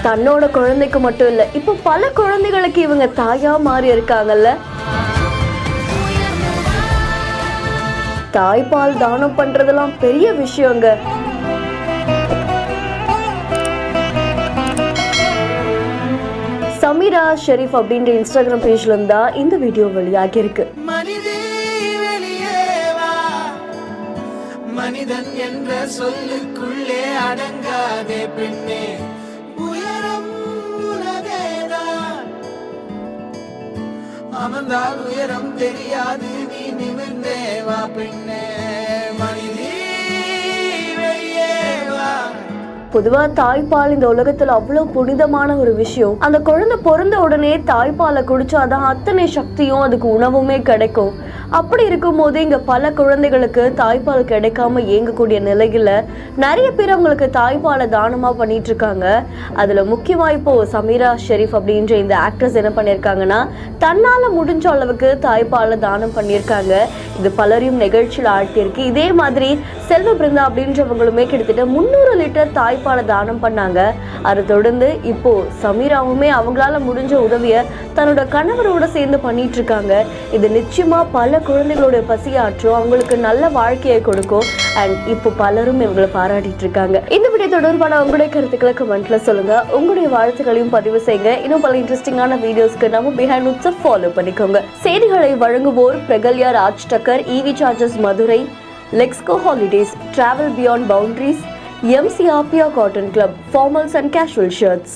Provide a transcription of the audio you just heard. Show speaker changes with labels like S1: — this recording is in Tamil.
S1: தன்னோட குழந்தைக்கு மட்டும் இல்ல, இப்போ பல குழந்தைகளுக்கு இவங்க தாயா மாறி இருக்காங்கல்ல. தாய்ப்பால் தானம் பண்றதெல்லாம் பெரிய விஷயங்க. சமீரா ஷெரீப் அப்படின்ற இன்ஸ்டாகிராம் பேஜ்ல இருந்தா இந்த வீடியோ வெளியாகி இருக்கு.
S2: மனிதன் என்ற சொல்லுக்குள்ளே அடங்காதே பெண்ணே, உயரம் உலகேதான், அமர்ந்தால் உயரம் தெரியாது, நீ நிமிர்ந்தே வா பெண்ணே, மனிதே வெளியே வா.
S1: பொதுவா தாய்ப்பால் இந்த உலகத்துல அவ்வளவு புனிதமான ஒரு விஷயம். அந்த குழந்தை பிறந்த உடனே தாய்ப்பாலை குடிச்சாதான் அத்தனை சக்தியும் அதுக்கு உணவுமே கிடைக்கும். அப்படி இருக்கும் போது இங்க பல குழந்தைகளுக்கு தாய்ப்பால் கிடைக்காம இயங்கக்கூடிய நிலையில நிறைய பேர் அவங்களுக்கு தாய்ப்பாலை தானமா பண்ணிட்டு இருக்காங்க. அதுல முக்கியமா இப்போ சமீரா ஷெரீப் அப்படின்ற இந்த ஆக்ட்ரஸ் என்ன பண்ணிருக்காங்கன்னா, தன்னால முடிஞ்ச அளவுக்கு தாய்ப்பாலை தானம் பண்ணியிருக்காங்க. இது பலரையும் நிகழ்ச்சியில் ஆழ்த்தியிருக்கு. இதே மாதிரி செல்வ பிருந்தா அப்படின்றவங்களுமே கிட்டத்தட்ட 300 லிட்டர் தாய்ப்பாலை தானம் பண்ணாங்க. அதை தொடர்ந்து இப்போ சமீராவுமே அவங்களால முடிஞ்ச உதவியை தன்னோட கணவரோட சேர்ந்து பண்ணிட்டு இருக்காங்க. இது நிச்சயமா பல குழந்தைகளுடைய பசியாற்றும், அவங்களுக்கு நல்ல வாழ்க்கையை கொடுக்கும். அண்ட் இப்போ பலரும் இவங்களை பாராட்டிட்டு இருக்காங்க. இந்த வீடியோ தொடர்பான உங்களுடைய கருத்துக்களை கமெண்ட்ல சொல்லுங்க. உங்களுடைய வாழ்த்துக்களையும் பதிவு செய்யுங்க. இன்னும் பல இன்ட்ரெஸ்டிங்கான வீடியோஸ்க்கு நம்ம பிஹைண்ட் நூட்ஸை ஃபாலோ பண்ணிக்கோங்க. செய்திகளை வழங்குவோர் பிரகல்யா ராஜ் டக்கர், EV charges Madurai, Lexco holidays, travel beyond boundaries, MC Apia Cotton Club, formals and casual shirts.